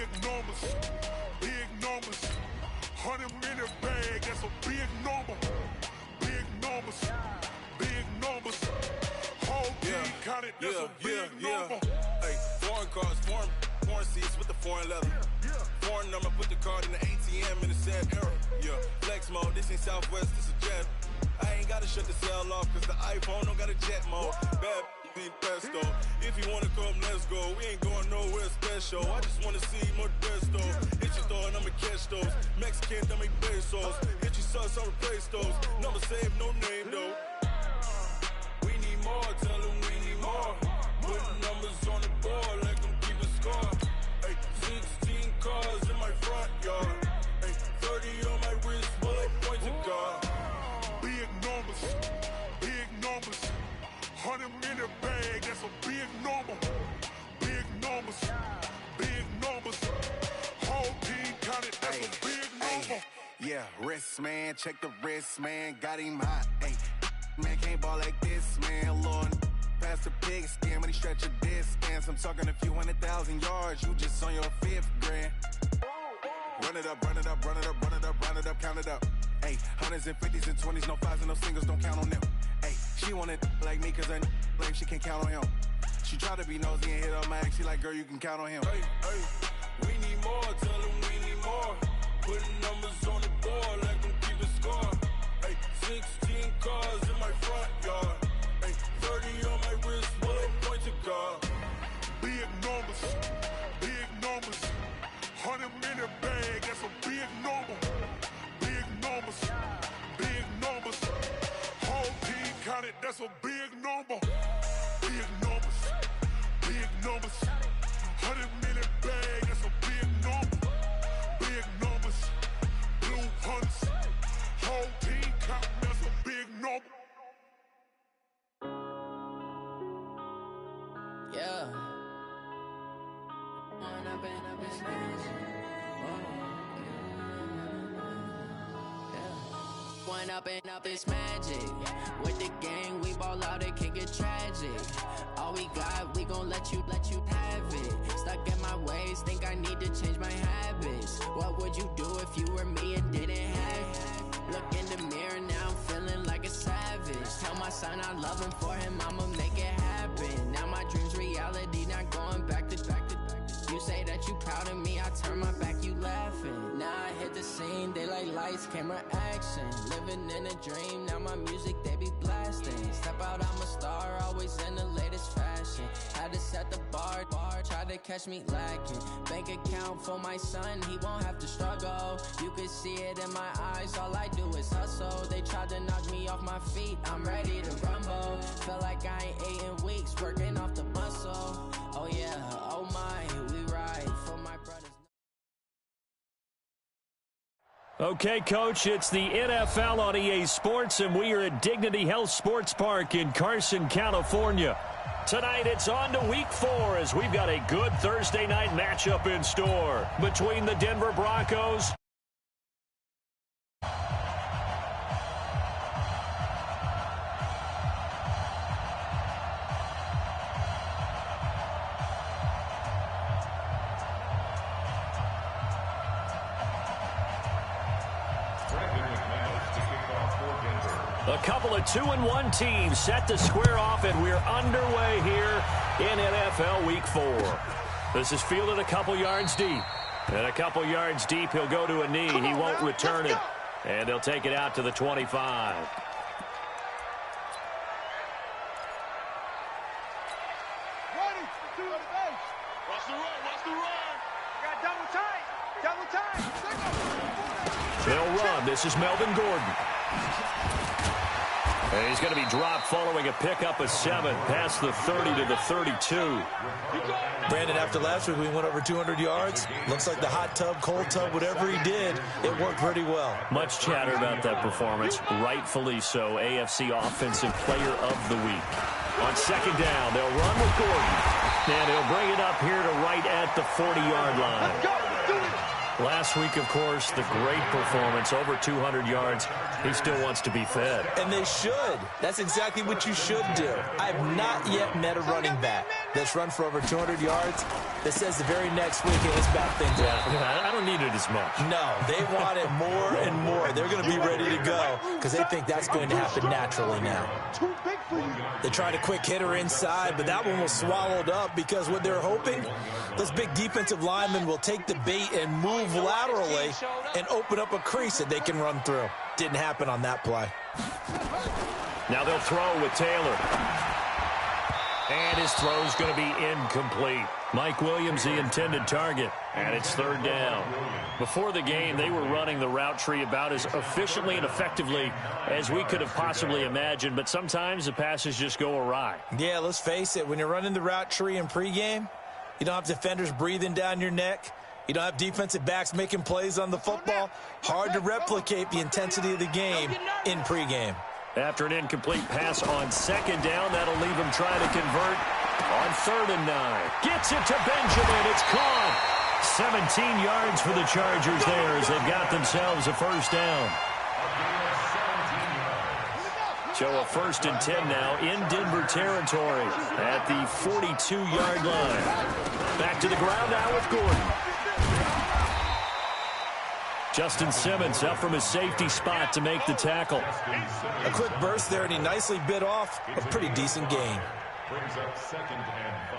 Big numbers, big numbers. 100-minute bag, that's a big number. Big numbers, big numbers. Whole team counted, that's a big number. Hey, foreign cars, foreign seats with the foreign leather. Foreign number, put the card in the ATM in the sad era. Yeah, flex mode, this ain't Southwest, this a jet. I ain't gotta shut the cell off, cause the iPhone don't got a jet mode. Bad need pesto. If you wanna come, let's go. We ain't going nowhere special. I just wanna see more Modesto. Hit your door and I'ma catch those. Mexican, don't make pesos. Hit your sauce, I'll replace those. Number save, no name though. We need more, tell them we need more. Putting numbers on the board, let them keep a score. Hey, 16 cars in my front yard. Hey, 30 on my wrist, bullet points of God. Big numbers, big numbers. 100-minute bag, that's a big number. Big numbers, big numbers. Whole team counted, that's a big number. Yeah, wrist, man, check the wrist, man. Got him hot, ayy. Man, can't ball like this, man. Lord, past the pig skin when he stretch a distance. I'm talking a few 100,000 yards. You just on your 5th grand. Run it up, run it up, run it up, run it up, run it up, count it up. Ayy, 100s and 50s and 20s, no 5s and no singles, don't count on them. Ayy, she want it like me cause her lame, she can't count on him. She try to be nosy and hit up my ex, she like, girl, you can count on him. Hey, we need more, tell them we need more. Putting numbers on the board, let them keep a score. Hey, 16 cars in my front yard. Hey, 30 on my wrist, bullet points of God. Big numbers, big numbers. 100-minute bag, that's a big number. Big numbers, big numbers. Whole team counted, that's a big number. Big numbers, big numbers. 100-minute bag, that's a big number. Big numbers, blue hunts. Whole team counting, that's a big number. Yeah. One up and up is magic. With the gang, we ball out, it can get tragic. All we got, we gon' let you have it. Stuck in my ways, think I need to change my habits. What would you do if you were me and didn't have it? Look in the mirror, now I'm feeling like a savage. Tell my son I love him, for him I'ma make it happen. Now my dream's reality, not going back to. You say that you proud of me, I turn my back, you laughing. Now I hit the scene, they like lights, camera, action. Living in a dream, now my music, they be blasting. Step out, I'm a star, always in the latest fashion. Had to set the bar, try to catch me lacking. Bank account for my son, he won't have to struggle. You can see it in my eyes, all I do is hustle. They tried to knock me off my feet, I'm ready to rumble. Feel like I ain't ate in weeks, working off the muscle. Oh yeah, oh my, we ride for my brothers. Okay, Coach, it's the NFL on EA Sports, and we are at Dignity Health Sports Park in Carson, California. Tonight, it's on to Week 4 as we've got a good Thursday night matchup in store between the Denver Broncos a couple of 2-1 teams set to square off, and we're underway here in NFL Week 4. This is fielded a couple yards deep. And a couple yards deep, he'll go to a knee. He won't return it. And he'll take it out to the 25. They'll run. This is Melvin Gordon. And he's going to be dropped following a pickup of 7 past the 30 to the 32. Brandon, after last week, we went over 200 yards. Looks like the hot tub, cold tub, whatever he did, it worked pretty well. Much chatter about that performance. Rightfully so. AFC Offensive Player of the Week. On second down, they'll run with Gordon. And he'll bring it up here to right at the 40-yard line. Last week, of course, the great performance, over 200 yards. He still wants to be fed. And they should. That's exactly what you should do. I have not yet met a running back that's run for over 200 yards that says the very next week, hey, let's back things up. I don't need it as much. No, they want it more and more. They're going to be ready to go because they think that's going to happen naturally now. They tried a quick hitter inside, but that one was swallowed up because what they're hoping, those big defensive linemen will take the bait and move laterally and open up a crease that they can run through. Didn't happen on that play. Now they'll throw with Taylor. And his throw's going to be incomplete. Mike Williams, the intended target. And it's third down. Before the game, they were running the route tree about as efficiently and effectively as we could have possibly imagined. But sometimes the passes just go awry. Yeah, let's face it. When you're running the route tree in pregame, you don't have defenders breathing down your neck. You don't have defensive backs making plays on the football. Hard to replicate the intensity of the game in pregame. After an incomplete pass on second down, that'll leave him trying to convert on 3rd and 9. Gets it to Benjamin. It's caught. 17 yards for the Chargers there as they've got themselves a first down. So a 1st and 10 now in Denver territory at the 42-yard line. Back to the ground now with Gordon. Justin Simmons up from his safety spot to make the tackle. A quick burst there, and he nicely bit off a pretty decent gain. Brings up 2nd and 5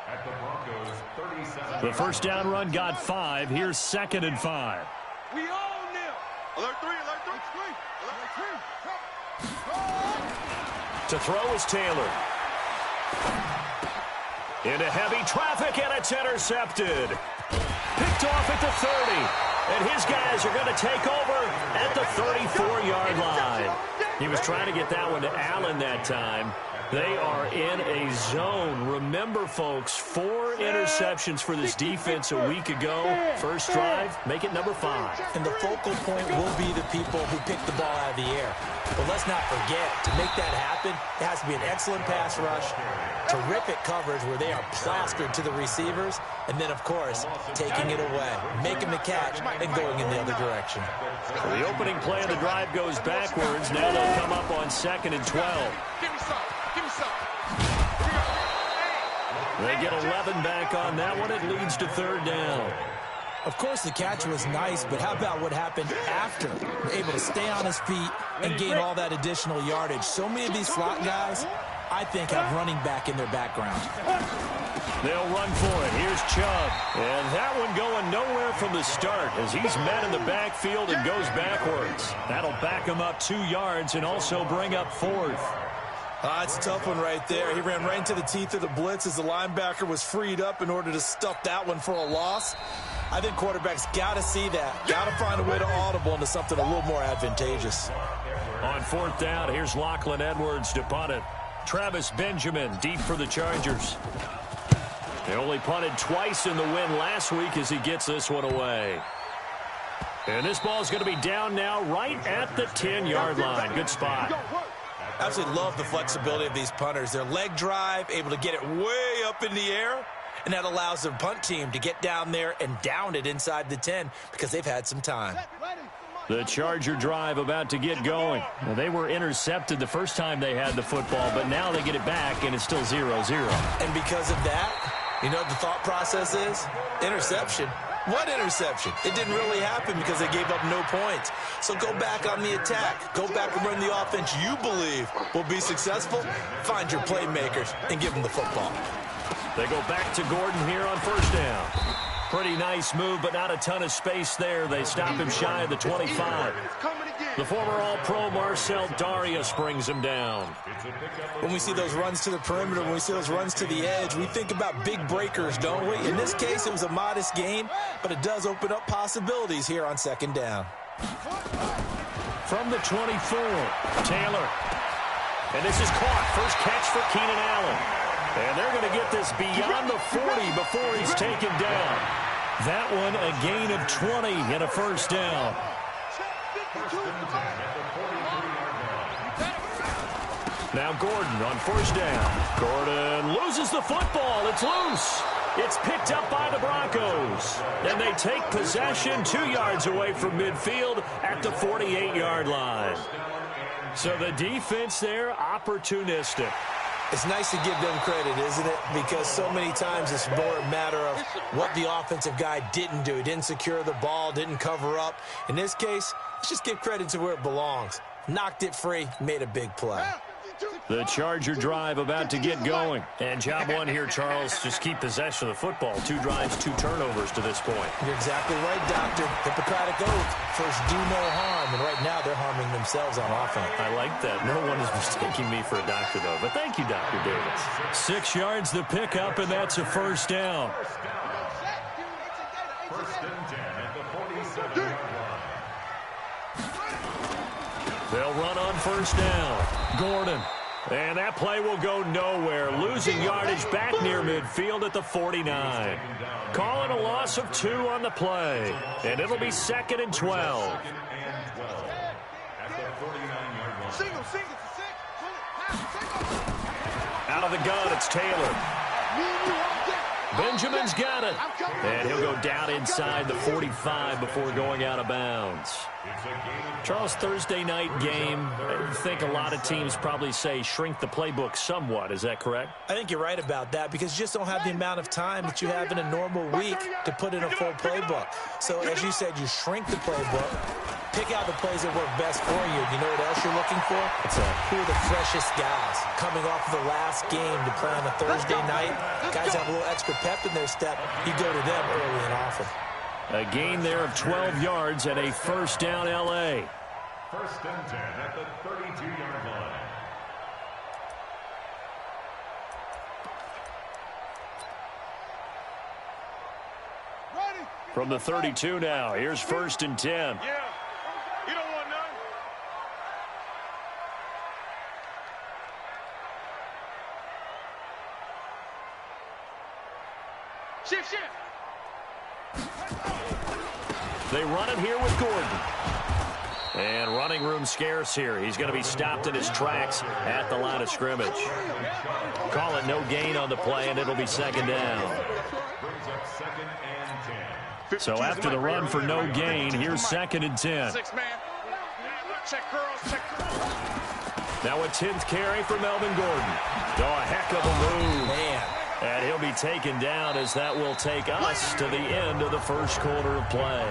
at the Broncos 37. The first down run got 5. Here's 2nd and 5. We own them. Alert 3, alert 3. To throw is Taylor. Into heavy traffic, and it's intercepted. Picked off at the 30. And his guys are going to take over at the 34-yard line. He was trying to get that one to Allen that time. They are in a zone. Remember, folks, 4 interceptions for this defense a week ago. First drive, make it number 5. And the focal point will be the people who pick the ball out of the air. But let's not forget, to make that happen, it has to be an excellent pass rush, terrific coverage where they are plastered to the receivers, and then, of course, taking it away, making the catch, and going in the other direction. So the opening play of the drive goes backwards. Now they'll come up on 2nd and 12. Give me some. Give me some. They get 11 back on that one. It leads to 3rd down. Of course, the catch was nice, but how about what happened after? Able to stay on his feet and gain all that additional yardage. So many of these slot guys, I think, have running back in their background. They'll run for it. Here's Chubb. And that one going nowhere from the start as he's met in the backfield and goes backwards. That'll back him up 2 yards and also bring up 4th. It's a tough one right there. He ran right into the teeth of the blitz as the linebacker was freed up in order to stuff that one for a loss. I think quarterbacks got to see that. Got to find a way to audible into something a little more advantageous. On 4th down, here's Lachlan Edwards to punt it. Travis Benjamin deep for the Chargers. They only punted twice in the win last week as he gets this one away. And this ball's going to be down now right at the 10-yard line. Good spot. Absolutely love the flexibility of these punters. Their leg drive, able to get it way up in the air, and that allows their punt team to get down there and down it inside the 10 because they've had some time. The Charger drive about to get going. Now, they were intercepted the first time they had the football, but now they get it back, and it's still 0-0. And because of that, you know what the thought process is? Interception. What interception? It didn't really happen because they gave up no points. So go back on the attack. Go back and run the offense you believe will be successful. Find your playmakers and give them the football. They go back to Gordon here on 1st down. Pretty nice move, but not a ton of space there. They stop him shy of the 25. The former All-Pro Marcel Darius brings him down. When we see those runs to the perimeter, when we see those runs to the edge, we think about big breakers, don't we? In this case, it was a modest gain, but it does open up possibilities here on 2nd down. From the 24, Taylor. And this is caught. First catch for Keenan Allen. And they're going to get this beyond the 40 before he's taken down. That one a gain of 20 and a 1st down. Now Gordon on 1st down. Gordon loses the football. It's loose. It's picked up by the Broncos. And they take possession 2 yards away from midfield at the 48-yard line. So the defense there, opportunistic. It's nice to give them credit, isn't it? Because so many times it's more a matter of what the offensive guy didn't do. He didn't secure the ball, didn't cover up. In this case, let's just give credit to where it belongs. Knocked it free, made a big play. The Charger drive about to get going. And job one here, Charles, just keep possession of the football. 2 drives, 2 turnovers to this point. You're exactly right, Doctor. Hippocratic oath. First, do no harm. And right now, they're harming themselves on offense. I like that. No one is mistaking me for a doctor, though. But thank you, Dr. Davis. 6 yards the pickup, and that's a first down. First and 10 at the 47-yard line. They'll run on first down. Gordon. And that play will go nowhere. Losing yardage back near midfield at the 49. Calling a loss of 2 on the play. And it'll be 2nd and 12. At the 49-yard line. Out of the gun, it's Taylor. Benjamin's got it. And he'll go down inside the 45 before going out of bounds. Charles, Thursday night game, I think a lot of teams probably say shrink the playbook somewhat. Is that correct? I think you're right about that because you just don't have the amount of time that you have in a normal week to put in a full playbook. So, as you said, you shrink the playbook, pick out the plays that work best for you. You know what else you're looking for? Who are the freshest guys coming off of the last game to play on a Thursday night? Guys have a little extra pep in their step. You go to them early and often. A gain there of 12 yards and a first down L.A. First and 10 at the 32-yard line. From the 32 now, here's first and 10. Yeah, you don't want none. Shift. They run it here with Gordon. And running room scarce here. He's going to be stopped in his tracks at the line of scrimmage. Call it no gain on the play, and it'll be 2nd down. Brings up 2nd and 10. So after the run for no gain, here's 2nd and 10. 6 man. Check curls. Now a 10th carry for Melvin Gordon. Oh, a heck of a move. Man. And he'll be taken down as that will take us to the end of the first quarter of play.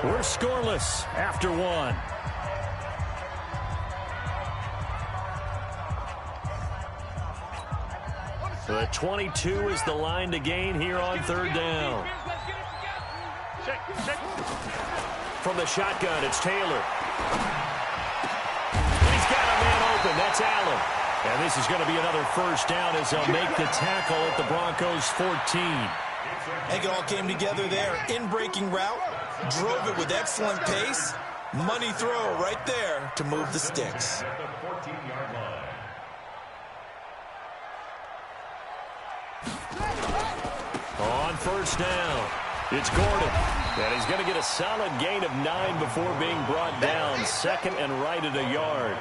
We're scoreless after 1. The 22 is the line to gain here on 3rd down. Check. From the shotgun, it's Taylor. He's got a man open. That's Allen. And this is going to be another first down as they'll make the tackle at the Broncos' 14. I think it all came together there. In-breaking route, drove it with excellent pace. Money throw right there to move the sticks. At the 14-yard line. On first down, it's Gordon. And he's going to get a solid gain of 9 before being brought down. 2nd and right at a yard.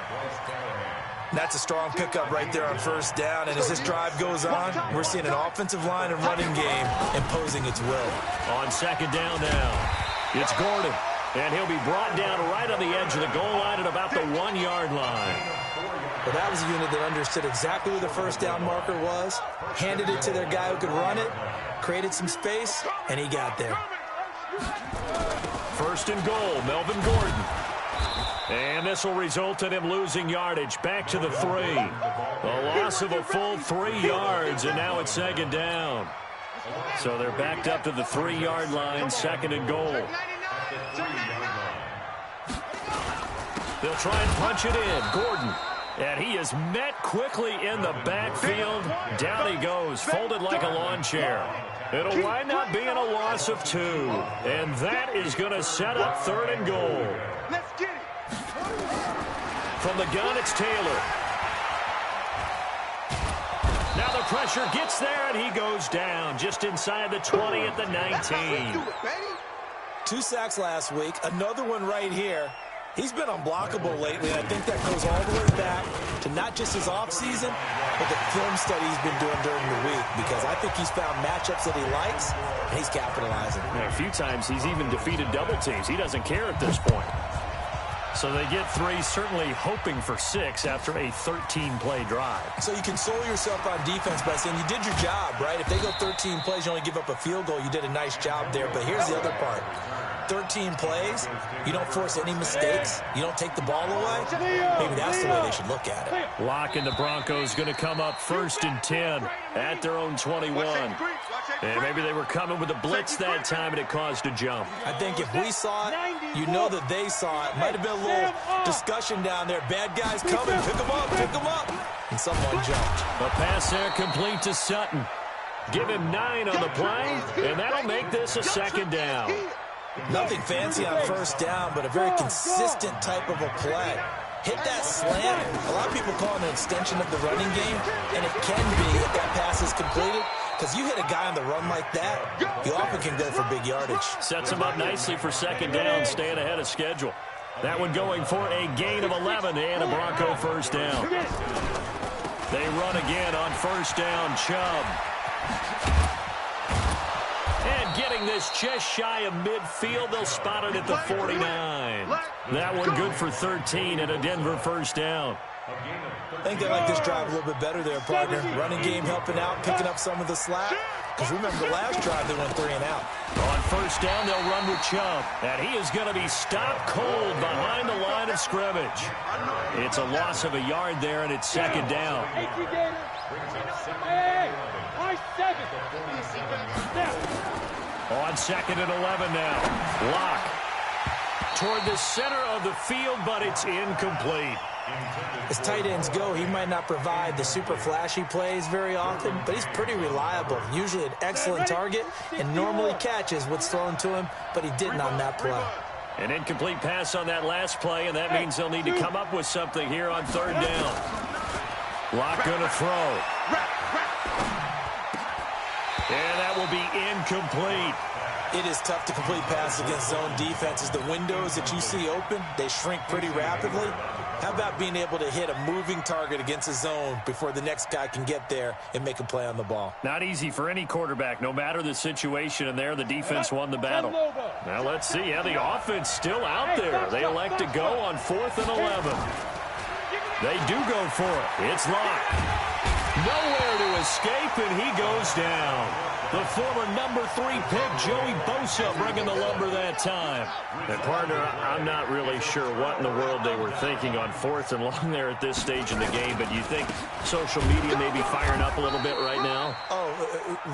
That's a strong pickup right there on first down. And as this drive goes on, we're seeing an offensive line and running game imposing its will. On 2nd down now, it's Gordon. And he'll be brought down right on the edge of the goal line at about the 1-yard line. Well, that was a unit that understood exactly where the first down marker was, handed it to their guy who could run it, created some space, and he got there. First and goal, Melvin Gordon. And this will result in him losing yardage back to the 3. A loss of a full 3 yards, and now it's 2nd down. So they're backed up to the 3-yard line, 2nd and goal. They'll try and punch it in. Gordon. And he is met quickly in the backfield. Down he goes, folded like a lawn chair. It'll wind up being a loss of 2. And that is going to set up 3rd and goal. Let's get it. From the gun, it's Taylor. Now the pressure gets there, and he goes down just inside the 20 at the 19. 2 sacks last week, another one right here. He's been unblockable lately, and I think that goes all the way back to not just his offseason, but the film study he's been doing during the week, because I think he's found matchups that he likes, and he's capitalizing. A few times he's even defeated double teams. He doesn't care at this point. So they get 3, certainly hoping for 6 after a 13-play drive. So you console yourself on defense by saying you did your job, right? If they go 13 plays, you only give up a field goal, you did a nice job there. But here's the other part. 13 plays, you don't force any mistakes, you don't take the ball away. Maybe that's the way they should look at it. Locke and the Broncos going to come up 1st and 10 at their own 21. And maybe they were coming with a blitz that time and it caused a jump. I think if we saw it, you know that they saw it. Might have been a little discussion down there. Bad guys coming, pick them up. And someone jumped. A pass there complete to Sutton. Give him 9 on the play, and that'll make this a 2nd down. Nothing fancy on 1st down, but a very consistent type of a play. Hit that slant. A lot of people call it an extension of the running game, and it can be if that pass is completed, because you hit a guy on the run like that, you often can go for big yardage. Sets him up nicely for 2nd down, staying ahead of schedule. That one going for a gain of 11 and a Bronco 1st down. They run again on 1st down, Chubb. And getting this just shy of midfield, they'll spot it at the 49. That one good for 13 and a Denver 1st down. I think they like this drive a little bit better there, partner. Running game helping out, picking up some of the slack. Because remember, the last drive they went 3 and out. On 1st down, they'll run with Chubb. And he is going to be stopped cold behind the line of scrimmage. It's a loss of a yard there, and it's 2nd down. On 2nd and 11 now. Locke toward the center of the field, but it's incomplete. As tight ends go, he might not provide the super flashy plays very often, but he's pretty reliable. Usually an excellent target and normally catches what's thrown to him, but he didn't on that play. An incomplete pass on that last play, and that means they'll need to come up with something here on 3rd down. Locke going to throw. And that will be incomplete. It is tough to complete passes against zone defenses. The windows that you see open, they shrink pretty rapidly. How about being able to hit a moving target against a zone before the next guy can get there and make a play on the ball? Not easy for any quarterback, no matter the situation, and there the defense won the battle. Now let's see how the offense still out there. They elect to go on 4th and 11. They do go for it. It's Locke. Nowhere to escape, and he goes down. The former number 3 pick, Joey Bosa, bringing the lumber that time. And, partner, I'm not really sure what in the world they were thinking on 4th and long there at this stage in the game, but you think social media may be firing up a little bit right now? Oh,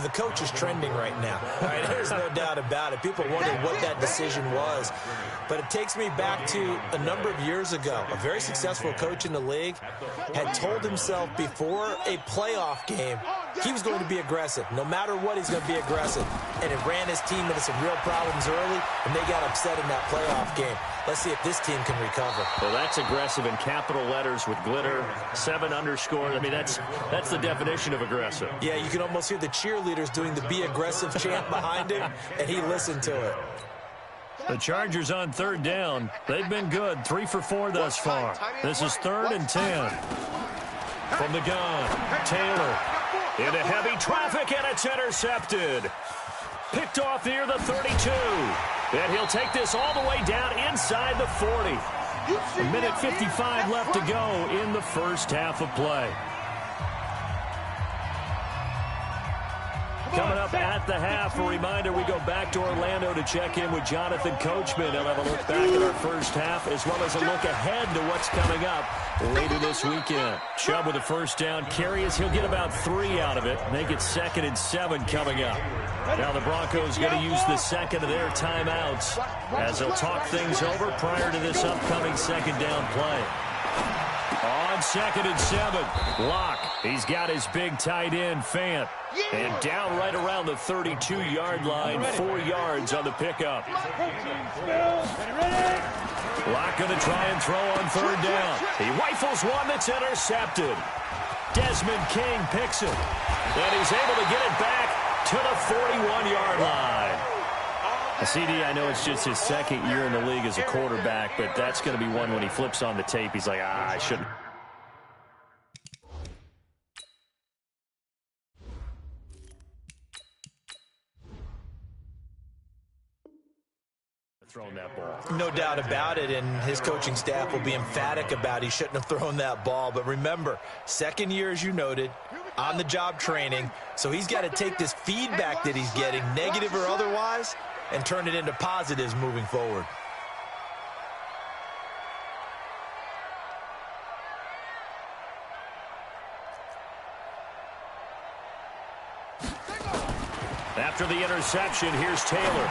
the coach is trending right now. Right? There's no doubt about it. People wonder what that decision was. But it takes me back to a number of years ago. A very successful coach in the league had told himself before a playoff game he was going to be aggressive. No matter what, he's going to be aggressive. And it ran his team into some real problems early, and they got upset in that playoff game. Let's see if this team can recover. Well, that's aggressive in capital letters with glitter, 7 underscore. I mean, that's the definition of aggressive. Yeah, you can almost hear the cheerleaders doing the be aggressive chant behind him, and he listened to it. The Chargers on 3rd down. They've been good, 3 for 4 thus far. This is 3rd and 10. From the gun, Taylor into heavy traffic, and it's intercepted. Picked off near the 32. And he'll take this all the way down inside the 40. A minute 55 left to go in the first half of play. Coming up at the half, a reminder, we go back to Orlando to check in with Jonathan Coachman. He'll have a look back at our first half, as well as a look ahead to what's coming up later this weekend. Chubb with a 1st down carry as he'll get about 3 out of it. Make it 2nd and 7 coming up. Now the Broncos going to use the second of their timeouts as they'll talk things over prior to this upcoming 2nd down play. On 2nd and 7, Locke. He's got his big tight end, Fant. And down right around the 32-yard line, 4 yards on the pickup. Locke going to try and throw on 3rd down. He rifles one that's intercepted. Desmond King picks it. And he's able to get it back to the 41-yard line. CD, I know it's just his 2nd year in the league as a quarterback, but that's going to be one when he flips on the tape. He's like, I shouldn't. thrown that ball. No doubt about it, and his coaching staff will be emphatic about he shouldn't have thrown that ball. But remember, second year, as you noted, on-the-job training, so he's got to take this feedback that he's getting, negative or otherwise, and turn it into positives moving forward. After the interception, here's Taylor.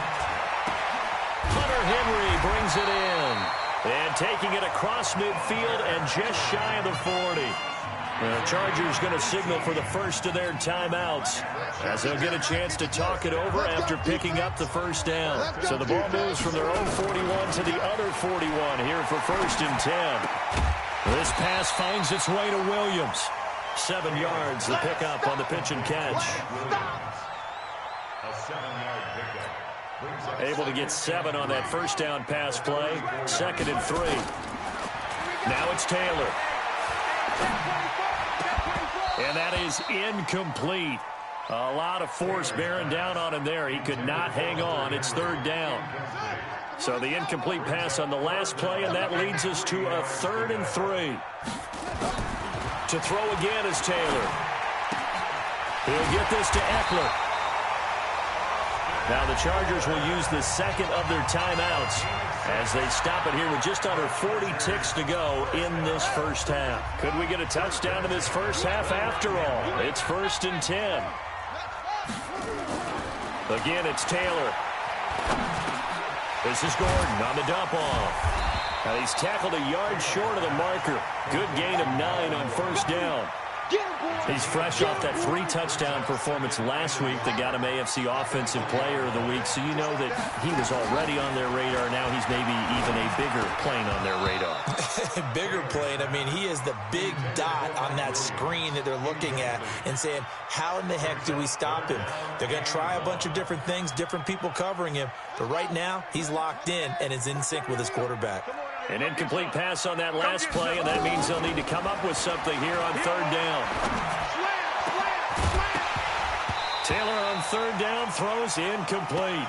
Hunter Henry brings it in. And taking it across midfield and just shy of the 40. The Chargers going to signal for the first of their timeouts as they'll get a chance to talk it over after picking up the first down. So the ball moves from their own 41 to the other 41 here for 1st and 10. This pass finds its way to Williams. 7 yards, the pickup on the pitch and catch. A 7-yard pickup. Able to get 7 on that first down pass play. 2nd and 3. Now it's Taylor. And that is incomplete. A lot of force bearing down on him there. He could not hang on. It's 3rd down. So the incomplete pass on the last play, and that leads us to a 3rd and 3. To throw again is Taylor. He'll get this to Eckler. Now the Chargers will use the second of their timeouts as they stop it here with just under 40 ticks to go in this first half. Could we get a touchdown in this first half after all? It's 1st and 10. Again, it's Taylor. This is Gordon on the dump off. Now he's tackled a yard short of the marker. Good gain of 9 on first down. He's fresh off that 3-touchdown performance last week that got him AFC Offensive Player of the Week, so you know that he was already on their radar. Now he's maybe even a bigger plane on their radar. Bigger plane. I mean, he is the big dot on that screen that they're looking at and saying, how in the heck do we stop him? They're going to try a bunch of different things, different people covering him, but right now he's locked in and is in sync with his quarterback. An incomplete pass on that last play, and that means they'll need to come up with something here on 3rd down. Taylor on 3rd down throws incomplete.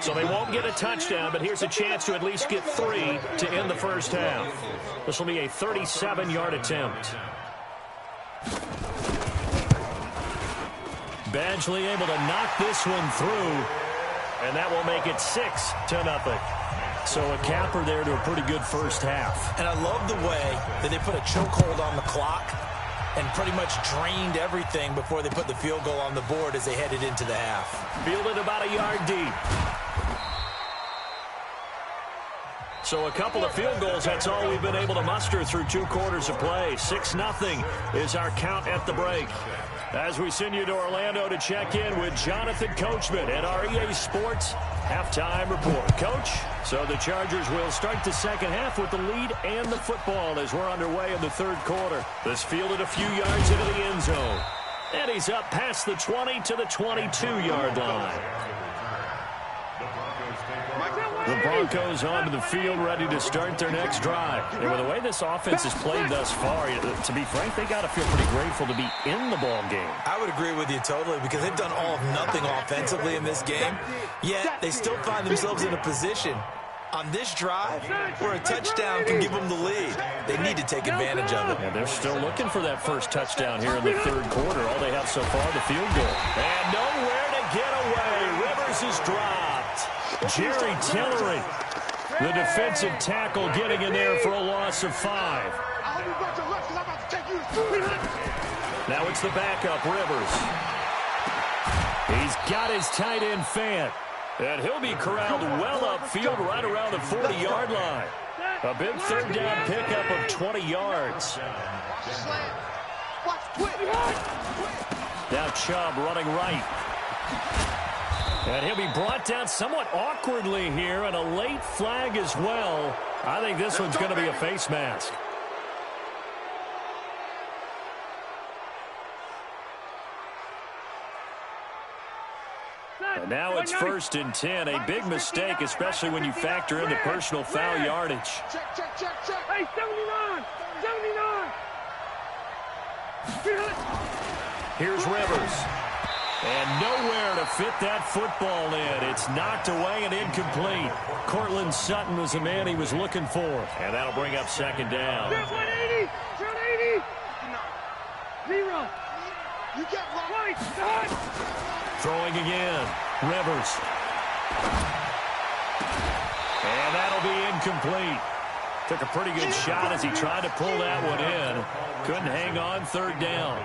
So they won't get a touchdown, but here's a chance to at least get 3 to end the first half. This will be a 37-yard attempt. Badgley able to knock this one through. And that will make it 6-0. So a capper there to a pretty good first half. And I love the way that they put a chokehold on the clock and pretty much drained everything before they put the field goal on the board as they headed into the half. Fielded about a yard deep. So a couple of field goals, that's all we've been able to muster through 2 quarters of play. 6-0 is our count at the break. As we send you to Orlando to check in with Jonathan Coachman at our EA Sports Halftime Report. Coach, so the Chargers will start the second half with the lead and the football as we're underway in the 3rd quarter. This fielded a few yards into the end zone. And he's up past the 20 to the 22-yard line. The Broncos onto the field, ready to start their next drive. And with the way this offense has played thus far, to be frank, they got to feel pretty grateful to be in the ball game. I would agree with you totally because they've done all of nothing offensively in this game, yet they still find themselves in a position on this drive where a touchdown can give them the lead. They need to take advantage of it. And they're still looking for that first touchdown here in the 3rd quarter. All they have so far, the field goal. And nowhere to get away. Rivers is dropped. Jerry Tillery, the defensive tackle, getting in there for a loss of 5. Now it's the backup, Rivers. He's got his tight end Fant, and he'll be corralled well upfield right around the 40-yard line. A big 3rd down pickup of 20 yards. Now Chubb running right. And he'll be brought down somewhat awkwardly here, and a late flag as well. I think this one's going to be a face mask. And now it's 1st and 10. A big mistake, especially when you factor in the personal foul yardage. Check. Hey, 79. Here's Rivers. And nowhere to fit that football in. It's knocked away and incomplete. Cortland Sutton was the man he was looking for. And that'll bring up second down. 180! 180! Zero! You get right! Start! Throwing again. Rivers. And that'll be incomplete. Took a pretty good shot as he tried to pull that one in. Couldn't hang on, third down.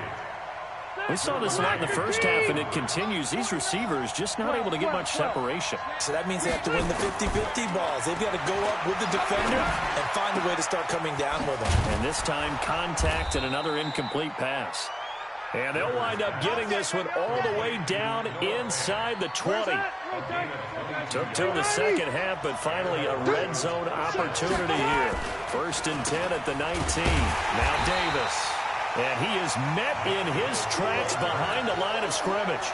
We saw this a lot in the first half, and it continues. These receivers just not able to get much separation. So that means they have to win the 50-50 balls. They've got to go up with the defender and find a way to start coming down with them. And this time, contact and another incomplete pass. And they'll wind up getting this one all the way down inside the 20. Took till the second half, but finally a red zone opportunity here. 1st and 10 at the 19. Now Davis. And he is met in his tracks behind the line of scrimmage.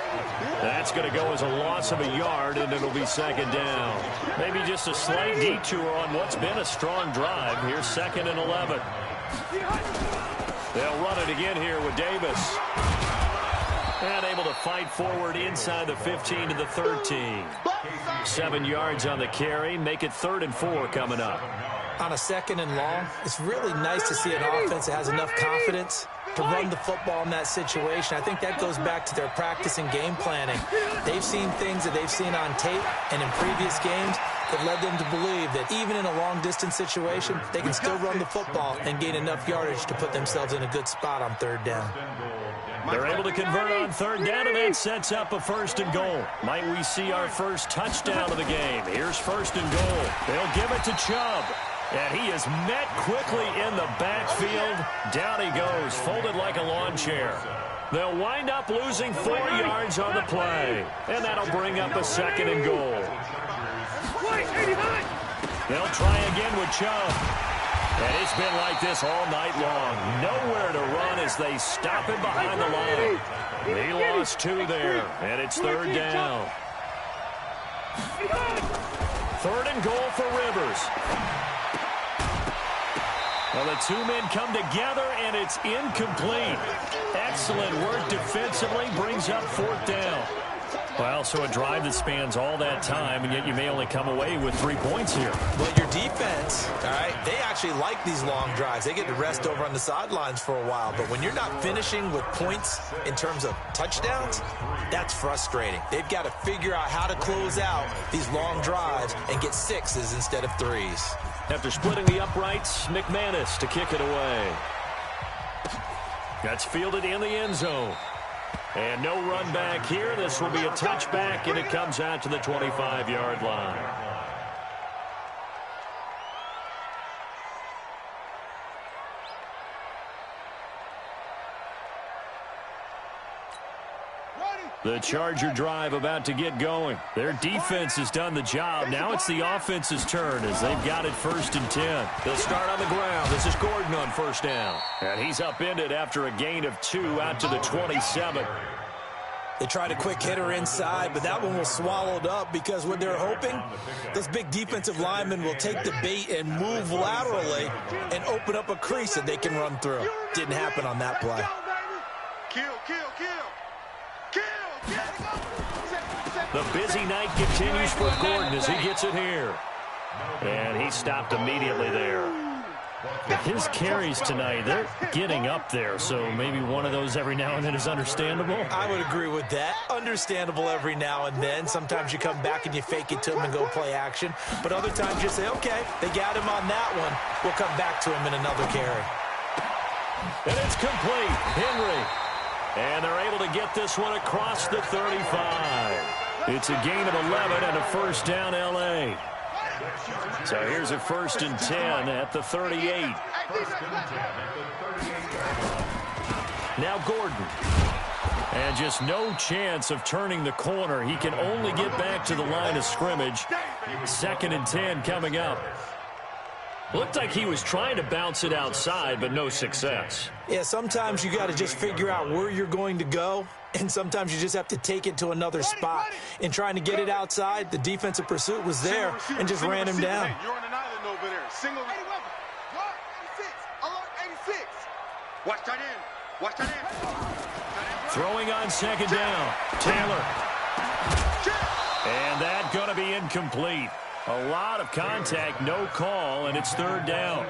That's going to go as a loss of a yard, and it'll be second down. Maybe just a slight detour on what's been a strong drive. Here's 2nd and 11. They'll run it again here with Davis. And able to fight forward inside the 15 to the 13. 7 yards on the carry. Make it 3rd and 4 coming up. On a 2nd and long, it's really nice to see an offense that has enough confidence to run the football in that situation. I think that goes back to their practice and game planning. They've seen things that they've seen on tape and in previous games that led them to believe that even in a long-distance situation, they can still run the football and gain enough yardage to put themselves in a good spot on 3rd down. They're able to convert on 3rd down, and that sets up a 1st and goal. Might we see our first touchdown of the game? Here's 1st and goal. They'll give it to Chubb. And he is met quickly in the backfield. Down he goes, folded like a lawn chair. They'll wind up losing 4 yards on the play. And that'll bring up a 2nd and goal. They'll try again with Chubb. And it's been like this all night long. Nowhere to run as they stop him behind the line. He lost 2 there, and it's 3rd down. 3rd and goal for Rivers. Well, the 2 men come together, and it's incomplete. Excellent work defensively, brings up 4th down. Well, so a drive that spans all that time, and yet you may only come away with 3 points here. Well, your defense, all right, they actually like these long drives. They get to rest over on the sidelines for a while. But when you're not finishing with points in terms of touchdowns, that's frustrating. They've got to figure out how to close out these long drives and get 6s instead of 3s. After splitting the uprights, McManus to kick it away. That's fielded in the end zone. And no run back here. This will be a touchback, and it comes out to the 25-yard line. The Charger drive about to get going. Their defense has done the job. Now it's the offense's turn as they've got it 1st and 10. They'll start on the ground. This is Gordon on 1st down. And he's upended after a gain of 2 out to the 27. They tried a quick hitter inside, but that one was swallowed up because what they're hoping, those big defensive linemen will take the bait and move laterally and open up a crease that they can run through. Didn't happen on that play. Kill, kill, kill. The busy night continues for Gordon as he gets it here. And he stopped immediately there. His carries tonight, they're getting up there, so maybe one of those every now and then is understandable. I would agree with that. Understandable every now and then. Sometimes you come back and you fake it to him and go play action. But other times you say, okay, they got him on that one. We'll come back to him in another carry. And it's complete. Henry. And they're able to get this one across the 35. It's a gain of 11 and a 1st down L.A. So here's a 1st and 10 at the 38. Now Gordon. And just no chance of turning the corner. He can only get back to the line of scrimmage. 2nd and 10 coming up. Looked like he was trying to bounce it outside, but no success. Yeah, sometimes you got to just figure out where you're going to go, and sometimes you just have to take it to another spot. In trying to get it outside, the defensive pursuit was there and just ran him down. You're on an island over there. Single. 86. Alert 86. Watch that in. Watch that in. Throwing on second down. Taylor. And that going to be incomplete. A lot of contact, no call, and it's third down.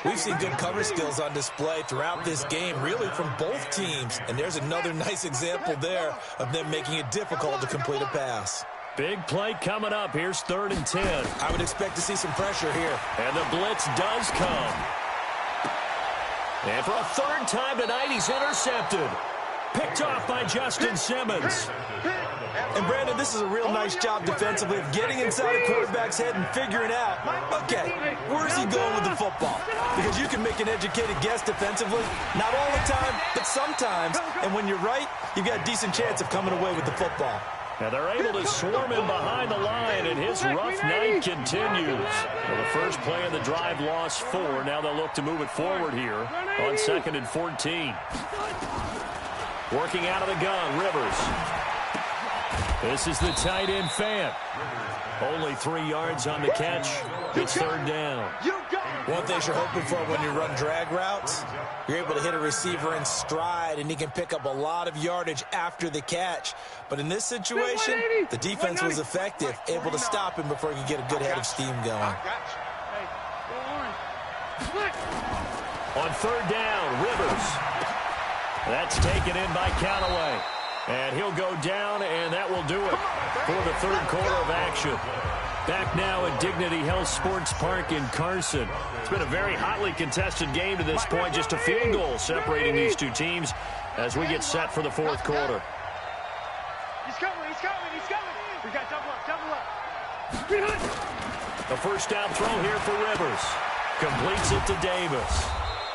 We've seen good cover skills on display throughout this game, really from both teams. And there's another nice example there of them making it difficult to complete a pass. Big play coming up. Here's 3rd and 10. I would expect to see some pressure here. And the blitz does come. And for a 3rd time tonight, he's intercepted. Picked off by Justin Simmons. And, Brandon, this is a real nice job defensively of getting inside a quarterback's head and figuring out, okay, where's he going with the football? Because you can make an educated guess defensively. Not all the time, but sometimes. And when you're right, you've got a decent chance of coming away with the football. Now they're able to swarm him behind the line, and his rough night continues. Well, the first play of the drive lost 4. Now they'll look to move it forward here on 2nd and 14. Working out of the gun, Rivers. This is the tight end, Fant. Only 3 yards on the catch. It's 3rd down. One thing you're hoping for when you run drag routes, you're able to hit a receiver in stride, and he can pick up a lot of yardage after the catch. But in this situation, the defense was effective, able to stop him before he could get a good head of steam going. On 3rd down, Rivers. That's taken in by Callaway. And he'll go down, and that will do it for the 3rd quarter of action. Back now at Dignity Health Sports Park in Carson. It's been a very hotly contested game to this point. Just a field goal separating these two teams as we get set for the 4th quarter. He's coming. We got double up. The first down throw here for Rivers. Completes it to Davis.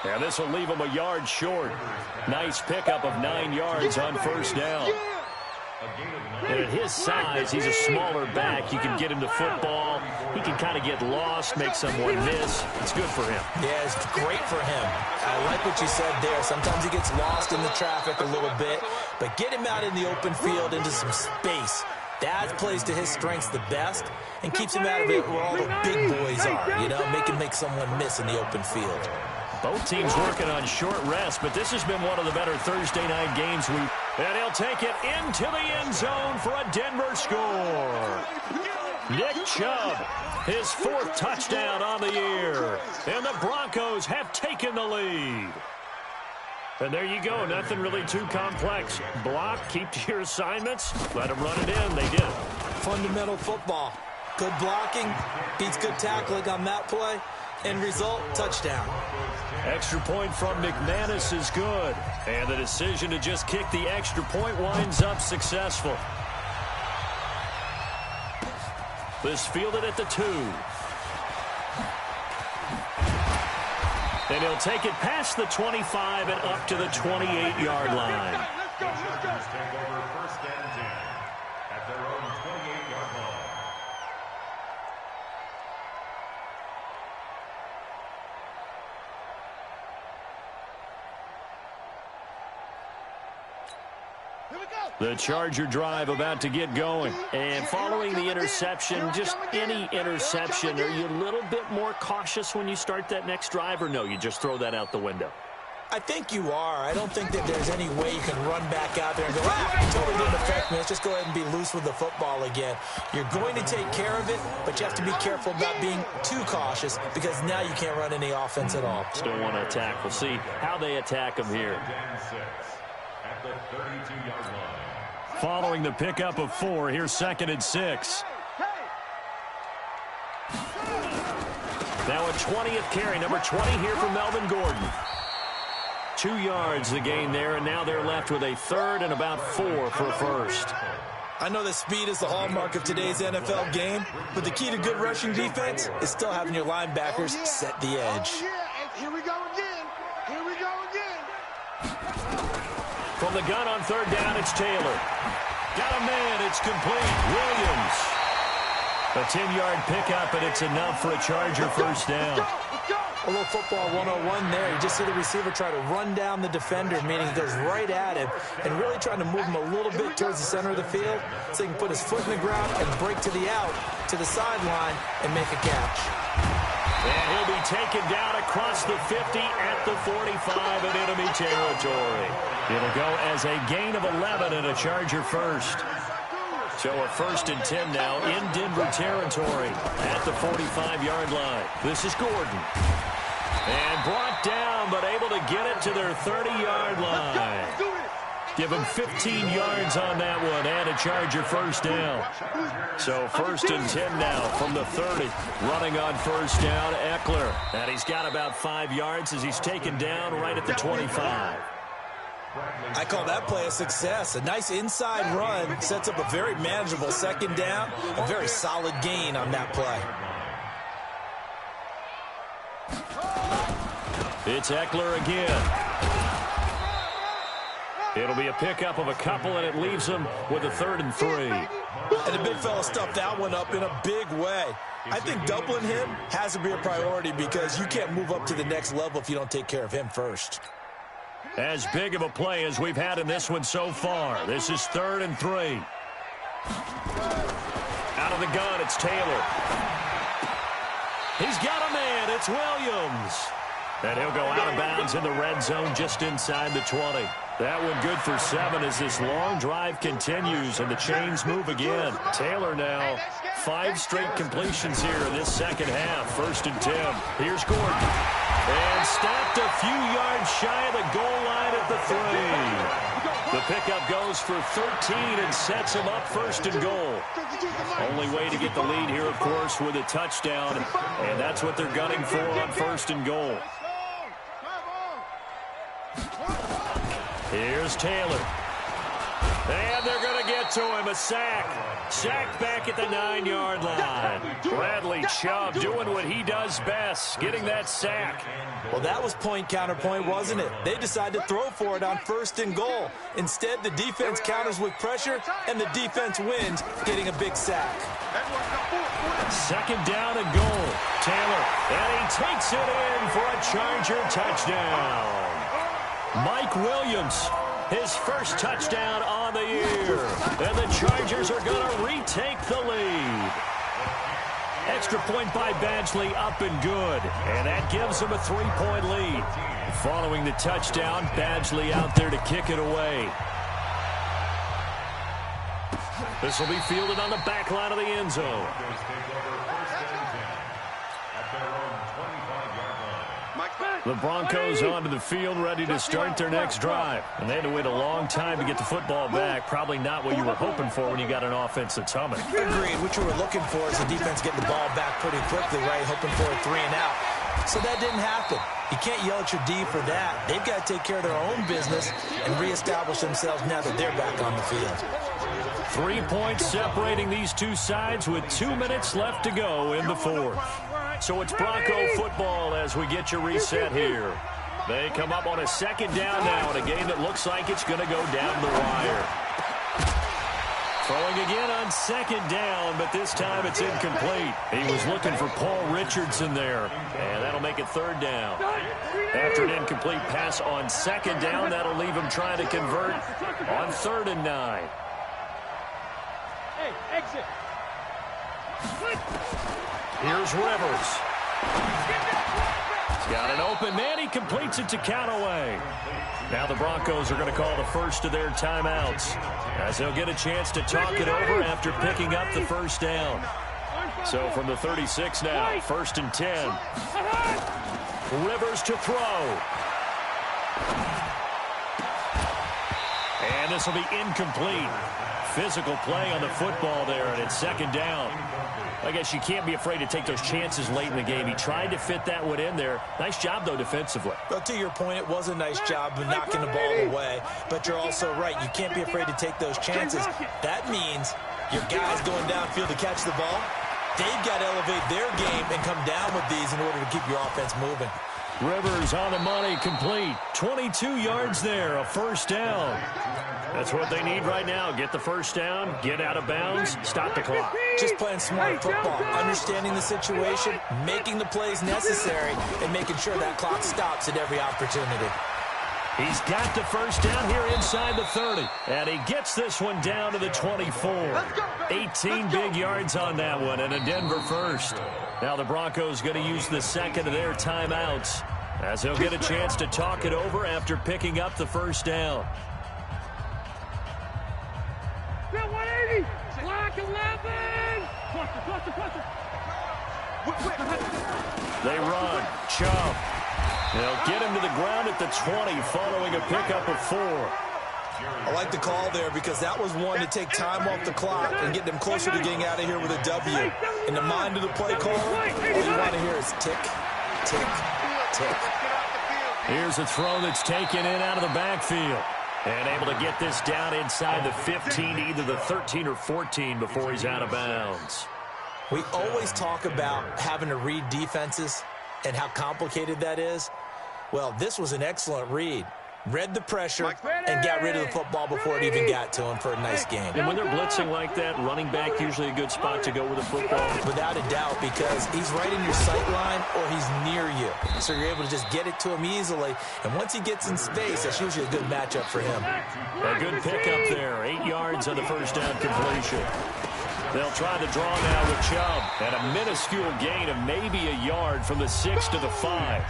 And this will leave him a yard short. Nice pickup of 9 yards on 1st down. And at his size, he's a smaller back. You can get him to football. He can kind of get lost, make someone miss. It's good for him. Yeah, it's great for him. I like what you said there. Sometimes he gets lost in the traffic a little bit. But get him out in the open field into some space. That plays to his strengths the best and keeps him out of it where all the big boys are. You know, make someone miss in the open field. Both teams working on short rest, but this has been one of the better Thursday night games. And he'll take it into the end zone for a Denver score. Nick Chubb, his 4th touchdown on the year. And the Broncos have taken the lead. And there you go. Nothing really too complex. Block, keep to your assignments, let them run it in. They did. Fundamental football. Good blocking, beats good tackling on that play. End result, touchdown. Extra point from McManus is good. And the decision to just kick the extra point winds up successful. This fielded at the 2. And he'll take it past the 25 and up to the 28-yard line. Let's go. Take over 1st and 10 at their own 28-yard line. The Charger drive about to get going. And following the interception, just any interception, are you a little bit more cautious when you start that next drive, or no, you just throw that out the window? I think you are. I don't think that there's any way you can run back out there and go, it totally didn't affect me. Let's just go ahead and be loose with the football again. You're going to take care of it, but you have to be careful about being too cautious because now you can't run any offense at all. Still want to attack. We'll see how they attack them here. At the 32-yard line. Following the pickup of 4, here's 2nd and 6. Now a 20th carry, number 20 here for Melvin Gordon. 2 yards the gain there, and now they're left with a 3rd and about 4 for 1st. I know that speed is the hallmark of today's NFL game, but the key to good rushing defense is still having your linebackers set the edge. Here we go again. From the gun on 3rd down, it's Taylor. Got a man, it's complete. Williams. A 10-yard pickup, and it's enough for a Charger 1st down. A little football 101 there. You just see the receiver try to run down the defender, meaning he goes right at him and really trying to move him a little bit towards the center of the field so he can put his foot in the ground and break to the out, to the sideline, and make a catch. And he'll be taken down across the 50 at the 45 in enemy territory. It'll go as a gain of 11 and a Charger first. So a 1st and 10 now in Denver territory at the 45-yard line. This is Gordon. And brought down, but able to get it to their 30-yard line. Give him 15 yards on that one and a Charger first down. So 1st and 10 now from the 30. Running on first down, Eckler. And he's got about 5 yards as he's taken down right at the 25. I call that play a success. A nice inside run sets up a very manageable 2nd down. A very solid gain on that play. It's Eckler again. It'll be a pickup of a couple, and it leaves them with a 3rd and 3. And the big fella stuffed that one up in a big way. I think doubling him has to be a priority because you can't move up to the next level if you don't take care of him first. As big of a play as we've had in this one so far. This is 3rd and 3. Out of the gun, it's Taylor. He's got a man. It's Williams. And he'll go out of bounds in the red zone just inside the 20. That one good for 7 as this long drive continues and the chains move again. Taylor now 5 straight completions here in this second half. 1st and 10. Here's Gordon. And stopped a few yards shy of the goal line at the 3. The pickup goes for 13 and sets him up 1st and goal. Only way to get the lead here, of course, with a touchdown. And that's what they're gunning for on 1st and goal. Here's Taylor. And they're going to get to him. A sack. Sacked back at the 9-yard line. Bradley Chubb doing what he does best, getting that sack. Well, that was point counterpoint, wasn't it? They decided to throw for it on 1st and goal. Instead, the defense counters with pressure, and the defense wins, getting a big sack. 2nd down and goal. Taylor, and he takes it in for a Charger touchdown. Mike Williams, his first touchdown on the year. And the Chargers are going to retake the lead. Extra point by Badgley up and good. And that gives them a 3-point lead. Following the touchdown, Badgley out there to kick it away. This will be fielded on the back line of the end zone. The Broncos onto the field, ready to start their next drive. And they had to wait a long time to get the football back. Probably not what you were hoping for when you got an offense that's humming. Agreed. What you were looking for is the defense getting the ball back pretty quickly, right? Hoping for a 3 and out. So that didn't happen. You can't yell at your D for that. They've got to take care of their own business and reestablish themselves now that they're back on the field. 3 points separating these two sides with 2 minutes left to go in the 4th. So it's Bronco football as we get you reset here. They come up on a 2nd down now in a game that looks like it's going to go down the wire. Throwing again on 2nd down, but this time it's incomplete. He was looking for Paul Richardson there, and that'll make it 3rd down. After an incomplete pass on 2nd down, that'll leave him trying to convert on 3rd and 9. Hey, exit. Here's Rivers. He's got an open man. He completes it to Callaway. Now the Broncos are going to call the first of their timeouts as they'll get a chance to talk it over after picking up the 1st down. So from the 36 now, 1st and 10. Rivers to throw. And this will be incomplete. Physical play on the football there, and it's 2nd down. I guess you can't be afraid to take those chances late in the game. He tried to fit that one in there. Nice job, though, defensively. Well, to your point, it was a nice job of knocking the ball away. But you're also right. You can't be afraid to take those chances. That means your guys going downfield to catch the ball, they've got to elevate their game and come down with these in order to keep your offense moving. Rivers on the money, complete. 22 yards there, a 1st down. That's what they need right now. Get the 1st down, get out of bounds, stop the clock. Just playing smart football, understanding the situation, making the plays necessary, and making sure that clock stops at every opportunity. He's got the 1st down here inside the 30. And he gets this one down to the 24. 18 big yards on that one and a Denver 1st. Now the Broncos going to use the 2nd of their timeouts as he'll get a chance to talk it over after picking up the first down. 180. Block 11. Cluster. They run. Chubb. They'll get him to the ground at the 20 following a pickup of 4. I like the call there because that was one to take time off the clock and get them closer to getting out of here with a W. In the mind of the play caller, all you want to hear is tick, tick, tick. Here's a throw that's taken in out of the backfield. And able to get this down inside the 15, either the 13 or 14 before he's out of bounds. We always talk about having to read defenses and how complicated that is. Well, this was an excellent read. Read the pressure and got rid of the football before it even got to him for a nice game. And when they're blitzing like that, running back usually a good spot to go with the football. Without a doubt, because he's right in your sight line or he's near you. So you're able to just get it to him easily. And once he gets in space, that's usually a good matchup for him. A good pickup there. 8 yards on the first down completion. They'll try the draw now with Chubb. And a minuscule gain of maybe a yard from the 6 to the 5.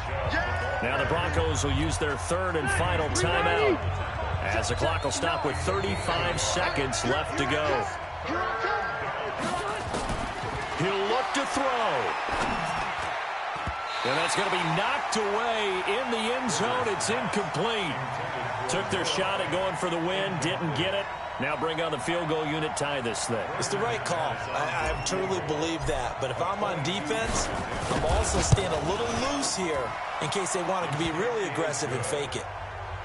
Now the Broncos will use their third and final timeout as the clock will stop with 35 seconds left to go. He'll look to throw. And that's going to be knocked away in the end zone. It's incomplete. Took their shot at going for the win, didn't get it. Now bring on the field goal unit, tie this thing. It's the right call. I truly believe that. But if I'm on defense, I'm also staying a little loose here in case they want to be really aggressive and fake it.